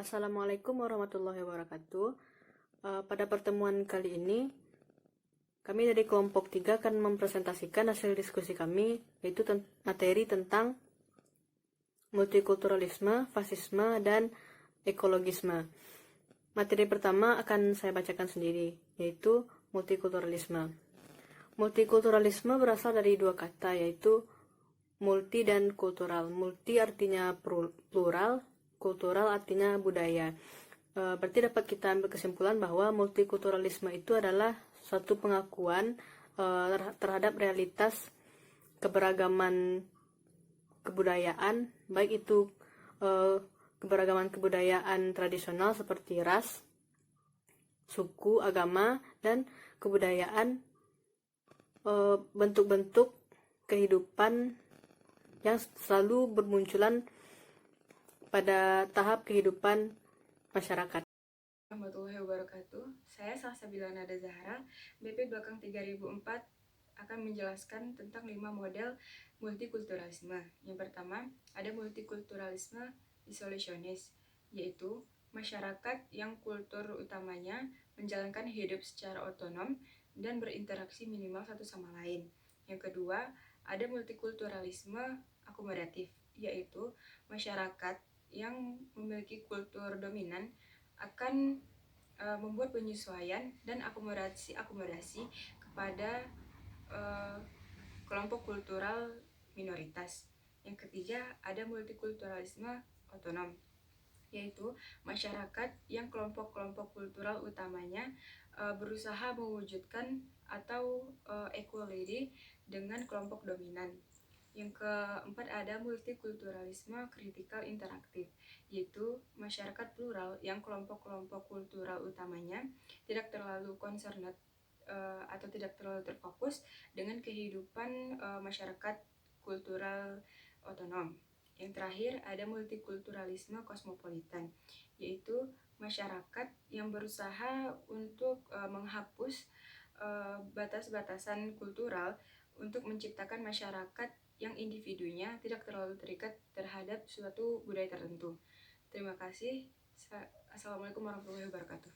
Assalamualaikum warahmatullahi wabarakatuh. Pada pertemuan kali ini, kami dari kelompok 3 akan mempresentasikan hasil diskusi kami, yaitu materi tentang multikulturalisme, fasisme, dan ekologisme. Materi pertama akan saya bacakan sendiri, yaitu multikulturalisme. Multikulturalisme berasal dari dua kata, yaitu multi dan kultural. Multi artinya plural, kultural artinya budaya. Berarti dapat kita ambil kesimpulan bahwa multikulturalisme itu adalah suatu pengakuan terhadap realitas keberagaman kebudayaan, baik itu keberagaman kebudayaan tradisional seperti ras, suku, agama, dan kebudayaan bentuk-bentuk kehidupan yang selalu bermunculan pada tahap kehidupan masyarakat. Warahmatullahi wabarakatuh. Saya Salsabila Nada Zahra, BP belakang 3004 akan menjelaskan tentang 5 model multikulturalisme. Yang pertama, ada multikulturalisme isolasionis, yaitu masyarakat yang kultur utamanya menjalankan hidup secara otonom dan berinteraksi minimal satu sama lain. Yang kedua, ada multikulturalisme akomodatif, yaitu masyarakat yang memiliki kultur dominan akan membuat penyesuaian dan akomodasi kepada kelompok kultural minoritas. Yang ketiga, ada multikulturalisme otonom, yaitu masyarakat yang kelompok-kelompok kultural utamanya berusaha mewujudkan atau equality dengan kelompok dominan. Yang keempat, ada multikulturalisme kritikal interaktif, yaitu masyarakat plural yang kelompok-kelompok kultural utamanya tidak terlalu concerned atau tidak terlalu terfokus dengan kehidupan masyarakat kultural otonom. Yang terakhir, ada multikulturalisme kosmopolitan, yaitu masyarakat yang berusaha untuk menghapus batas-batasan kultural untuk menciptakan masyarakat yang individunya tidak terlalu terikat terhadap suatu budaya tertentu. Terima kasih. Assalamualaikum warahmatullahi wabarakatuh.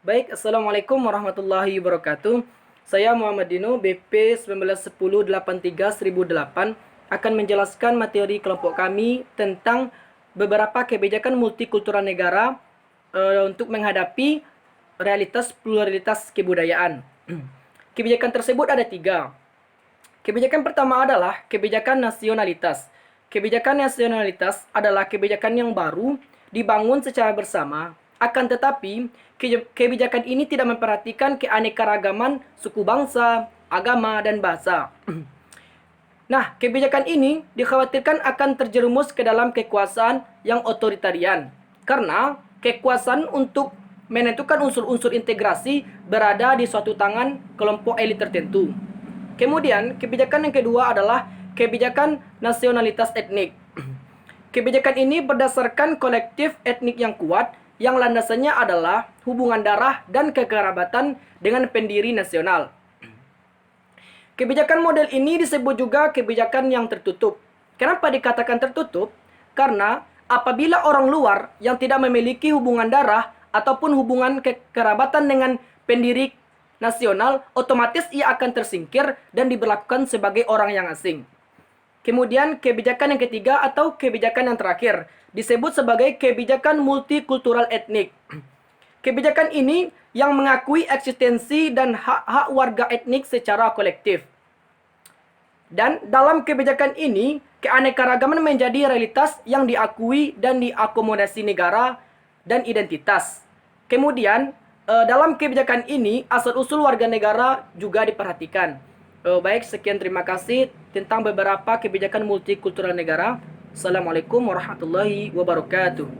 Baik, Assalamualaikum warahmatullahi wabarakatuh. Saya Muhammad Dino, BP 191083-1008 akan menjelaskan materi kelompok kami tentang beberapa kebijakan multikultural negara untuk menghadapi realitas pluralitas kebudayaan. Kebijakan tersebut ada 3. Kebijakan pertama adalah kebijakan nasionalitas. Kebijakan nasionalitas adalah kebijakan yang baru dibangun secara bersama. Akan tetapi, kebijakan ini tidak memperhatikan keanekaragaman suku bangsa, agama, dan bahasa. Nah, kebijakan ini dikhawatirkan akan terjerumus ke dalam kekuasaan yang otoritarian. Karena kekuasaan untuk menentukan unsur-unsur integrasi berada di suatu tangan kelompok elit tertentu. Kemudian, kebijakan yang kedua adalah kebijakan nasionalitas etnik. Kebijakan ini berdasarkan kolektif etnik yang kuat, yang landasannya adalah hubungan darah dan kekerabatan dengan pendiri nasional. Kebijakan model ini disebut juga kebijakan yang tertutup. Kenapa dikatakan tertutup? Karena apabila orang luar yang tidak memiliki hubungan darah ataupun hubungan kekerabatan dengan pendiri nasional, otomatis ia akan tersingkir dan diberlakukan sebagai orang yang asing. Kemudian kebijakan yang ketiga atau kebijakan yang terakhir disebut sebagai kebijakan multikultural etnik. Kebijakan ini yang mengakui eksistensi dan hak-hak warga etnik secara kolektif. Dan dalam kebijakan ini, keanekaragaman menjadi realitas yang diakui dan diakomodasi negara dan identitas. Kemudian dalam kebijakan ini, asal-usul warga negara juga diperhatikan. Baik, sekian terima kasih tentang beberapa kebijakan multikultural negara. Assalamualaikum warahmatullahi wabarakatuh.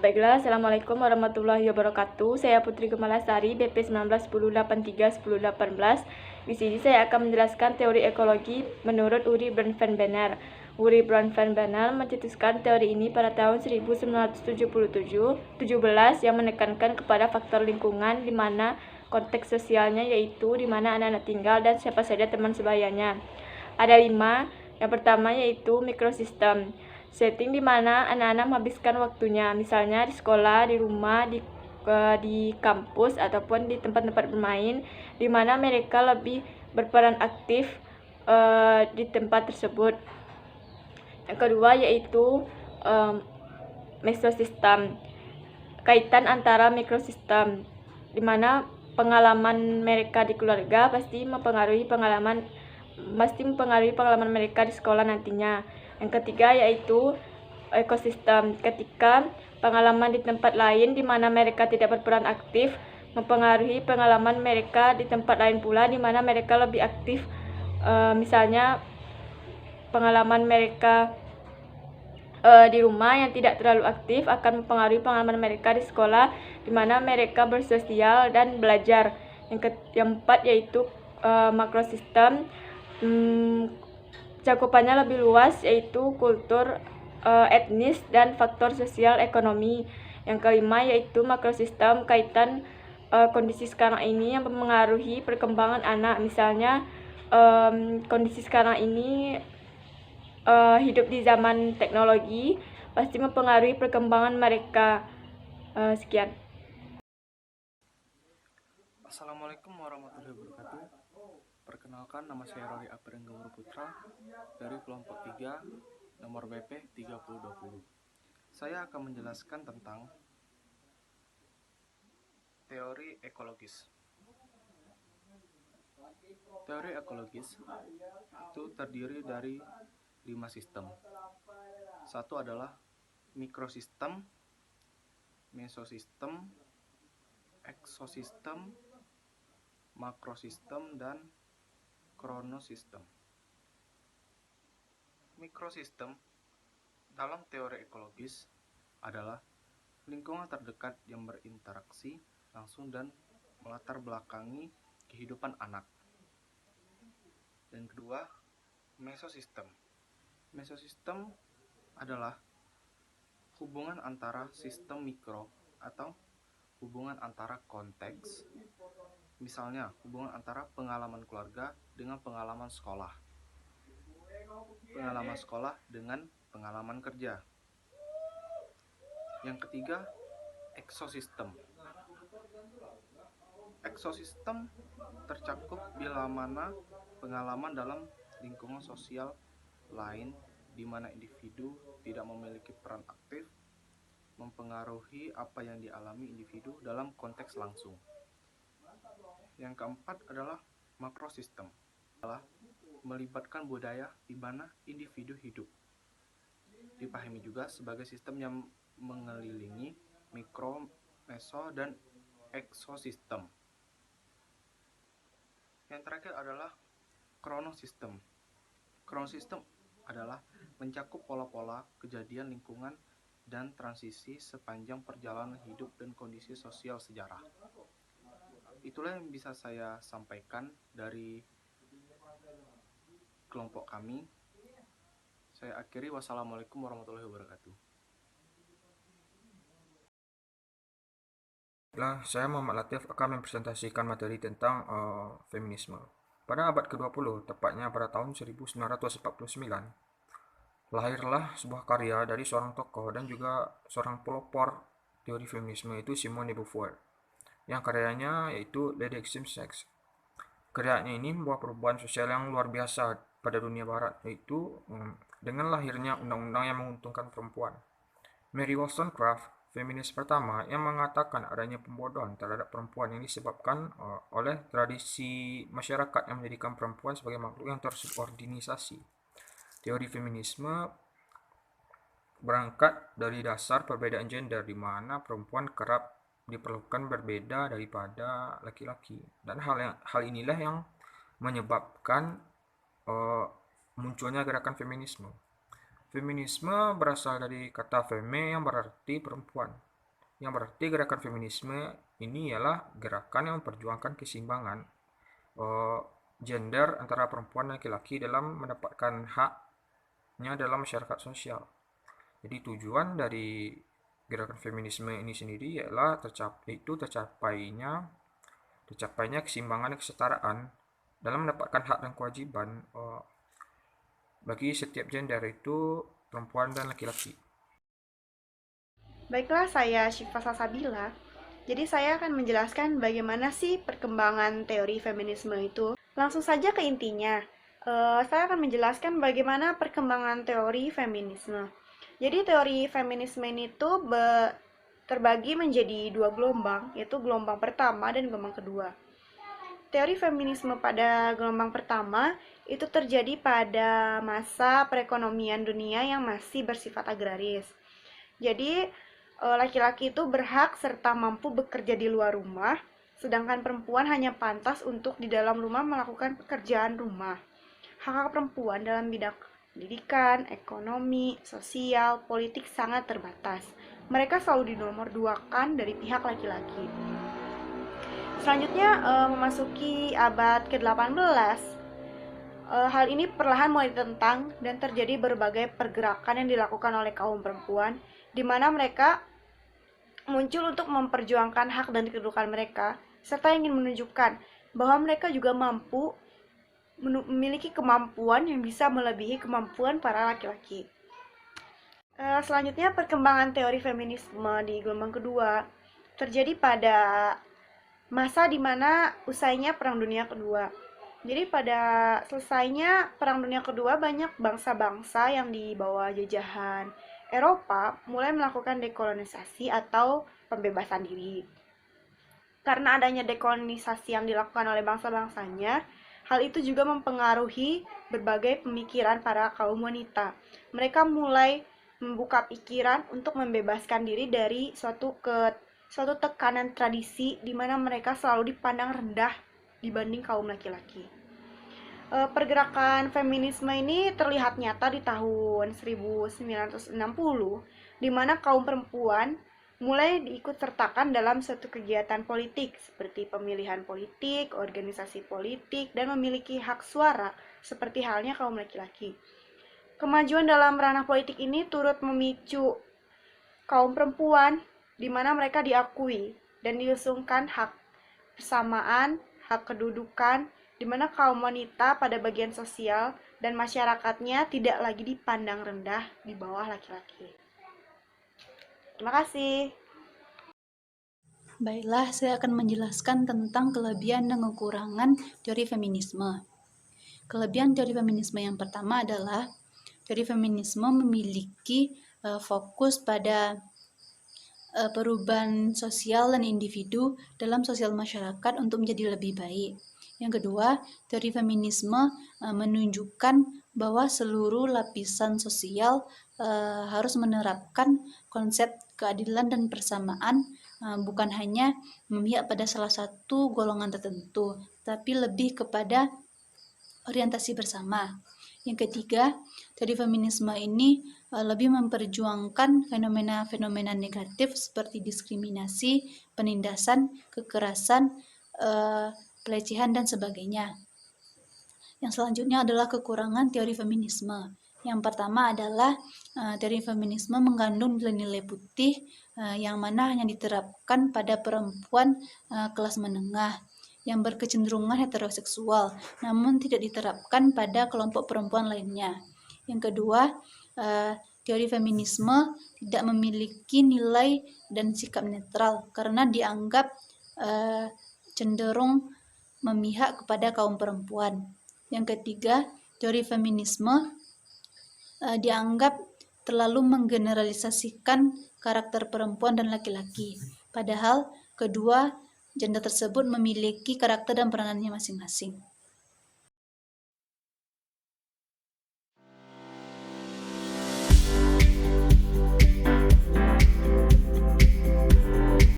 Baiklah, Assalamualaikum warahmatullahi wabarakatuh. Saya Putri Kemalasari, BP 191083-1018. Di sini saya akan menjelaskan teori ekologi menurut Uri Bronfenbrenner. Uri Bronfenbrenner mencetuskan teori ini pada tahun 1917 yang menekankan kepada faktor lingkungan di mana konteks sosialnya yaitu di mana anak-anak tinggal dan siapa saja teman sebayanya. Ada 5. Yang pertama yaitu mikrosistem. setting di mana anak-anak menghabiskan waktunya, misalnya di sekolah, di rumah, di kampus ataupun di tempat-tempat bermain, di mana mereka lebih berperan aktif di tempat tersebut. Yang kedua yaitu mesosistem, kaitan antara mikrosistem, di mana pengalaman mereka di keluarga pasti mempengaruhi pengalaman mereka di sekolah nantinya. Yang ketiga yaitu ekosistem, ketika pengalaman di tempat lain di mana mereka tidak berperan aktif mempengaruhi pengalaman mereka di tempat lain pula di mana mereka lebih aktif. Misalnya pengalaman mereka di rumah yang tidak terlalu aktif akan mempengaruhi pengalaman mereka di sekolah di mana mereka bersosial dan belajar. Yang keempat yaitu makrosistem, cakupannya lebih luas yaitu kultur, etnis, dan faktor sosial ekonomi. Yang kelima yaitu makrosistem, kaitan kondisi sekarang ini yang mempengaruhi perkembangan anak. Misalnya kondisi sekarang ini hidup di zaman teknologi pasti mempengaruhi perkembangan mereka. Sekian. Assalamualaikum warahmatullahi wabarakatuh. Perkenalkan, nama saya Rory Aprengga Putra dari kelompok 3 nomor BP 3020. Saya akan menjelaskan tentang teori ekologis. Teori ekologis itu terdiri dari 5 sistem. Satu adalah mikrosistem, mesosistem, eksosistem, makrosistem, dan kronosistem. Mikrosistem dalam teori ekologis adalah lingkungan terdekat yang berinteraksi langsung dan melatar belakangi kehidupan anak. Dan kedua, mesosistem. Mesosistem adalah hubungan antara sistem mikro atau hubungan antara konteks, misalnya hubungan antara pengalaman keluarga dengan pengalaman sekolah, pengalaman sekolah dengan pengalaman kerja. Yang ketiga, eksosistem. Eksosistem tercakup bila mana pengalaman dalam lingkungan sosial lain di mana individu tidak memiliki peran aktif mempengaruhi apa yang dialami individu dalam konteks langsung. Yang keempat adalah makrosistem, adalah melibatkan budaya di mana individu hidup. Dipahami juga sebagai sistem yang mengelilingi mikro, meso, dan eksosistem. Yang terakhir adalah kronosistem. Kronosistem adalah mencakup pola-pola kejadian lingkungan dan transisi sepanjang perjalanan hidup dan kondisi sosial sejarah. Itulah yang bisa saya sampaikan dari kelompok kami. Saya akhiri, wassalamualaikum warahmatullahi wabarakatuh. Saya Muhammad Latif akan mempresentasikan materi tentang feminisme. Pada abad ke-20, tepatnya pada tahun 1949, lahirlah sebuah karya dari seorang tokoh dan juga seorang pelopor teori feminisme, yaitu Simone de Beauvoir, yang karyanya yaitu Lady Extreme Sex. Karyanya ini membawa perubahan sosial yang luar biasa pada dunia barat, yaitu dengan lahirnya undang-undang yang menguntungkan perempuan. Mary Wollstonecraft, feminis pertama yang mengatakan adanya pembodohan terhadap perempuan yang disebabkan oleh tradisi masyarakat yang menjadikan perempuan sebagai makhluk yang tersubordinisasi. Teori feminisme berangkat dari dasar perbedaan gender di mana perempuan kerap diperlukan berbeda daripada laki-laki, dan hal inilah yang menyebabkan munculnya gerakan feminisme. Feminisme berasal dari kata femme yang berarti perempuan. Yang berarti gerakan feminisme ini ialah gerakan yang memperjuangkan keseimbangan gender antara perempuan dan laki-laki dalam mendapatkan haknya dalam masyarakat sosial. Jadi tujuan dari gerakan feminisme ini sendiri ialah tercapainya keseimbangan dan kesetaraan dalam mendapatkan hak dan kewajiban bagi setiap gender, itu perempuan dan laki-laki. Baiklah, saya Syifa Salsabila. Jadi saya akan menjelaskan bagaimana sih perkembangan teori feminisme itu. Langsung saja ke intinya. Saya akan menjelaskan bagaimana perkembangan teori feminisme. Jadi teori feminisme ini tuh terbagi menjadi dua gelombang, yaitu gelombang pertama dan gelombang kedua. Teori feminisme pada gelombang pertama itu terjadi pada masa perekonomian dunia yang masih bersifat agraris. Jadi, laki-laki itu berhak serta mampu bekerja di luar rumah, sedangkan perempuan hanya pantas untuk di dalam rumah melakukan pekerjaan rumah. Hak-hak perempuan dalam bidang pendidikan, ekonomi, sosial, politik sangat terbatas. Mereka selalu dinomorduakan dari pihak laki-laki. Selanjutnya, memasuki abad ke-18, hal ini perlahan mulai ditentang dan terjadi berbagai pergerakan yang dilakukan oleh kaum perempuan, di mana mereka muncul untuk memperjuangkan hak dan kedudukan mereka, serta ingin menunjukkan bahwa mereka juga mampu memiliki kemampuan yang bisa melebihi kemampuan para laki-laki. Selanjutnya, perkembangan teori feminisme di gelombang kedua terjadi pada masa di mana usainya Perang Dunia Kedua. Jadi pada selesainya Perang Dunia Kedua, banyak bangsa-bangsa yang di bawah jajahan Eropa mulai melakukan dekolonisasi atau pembebasan diri. Karena adanya dekolonisasi yang dilakukan oleh bangsa-bangsanya, hal itu juga mempengaruhi berbagai pemikiran para kaum wanita. Mereka mulai membuka pikiran untuk membebaskan diri dari suatu tekanan tradisi di mana mereka selalu dipandang rendah dibanding kaum laki-laki. Pergerakan feminisme ini terlihat nyata di tahun 1960, di mana kaum perempuan mulai diikut sertakan dalam suatu kegiatan politik seperti pemilihan politik, organisasi politik, dan memiliki hak suara seperti halnya kaum laki-laki. Kemajuan dalam ranah politik ini turut memicu kaum perempuan di mana mereka diakui dan diusungkan hak persamaan, hak kedudukan, di mana kaum wanita pada bagian sosial dan masyarakatnya tidak lagi dipandang rendah di bawah laki-laki. Terima kasih. Baiklah, saya akan menjelaskan tentang kelebihan dan kekurangan teori feminisme. Kelebihan teori feminisme yang pertama adalah teori feminisme memiliki fokus pada perubahan sosial dan individu dalam sosial masyarakat untuk menjadi lebih baik. Yang kedua, teori feminisme menunjukkan bahwa seluruh lapisan sosial harus menerapkan konsep keadilan dan persamaan, bukan hanya memihak pada salah satu golongan tertentu, tapi lebih kepada orientasi bersama. Yang ketiga, teori feminisme ini lebih memperjuangkan fenomena-fenomena negatif seperti diskriminasi, penindasan, kekerasan, pelecehan, dan sebagainya. Yang selanjutnya adalah kekurangan teori feminisme. Yang pertama adalah teori feminisme mengandung nilai-nilai putih yang mana hanya diterapkan pada perempuan kelas menengah yang berkecenderungan heteroseksual, namun tidak diterapkan pada kelompok perempuan lainnya. Yang kedua, teori feminisme tidak memiliki nilai dan sikap netral karena dianggap cenderung memihak kepada kaum perempuan. Yang ketiga, teori feminisme dianggap terlalu menggeneralisasikan karakter perempuan dan laki-laki, padahal kedua gender tersebut memiliki karakter dan peranannya masing-masing.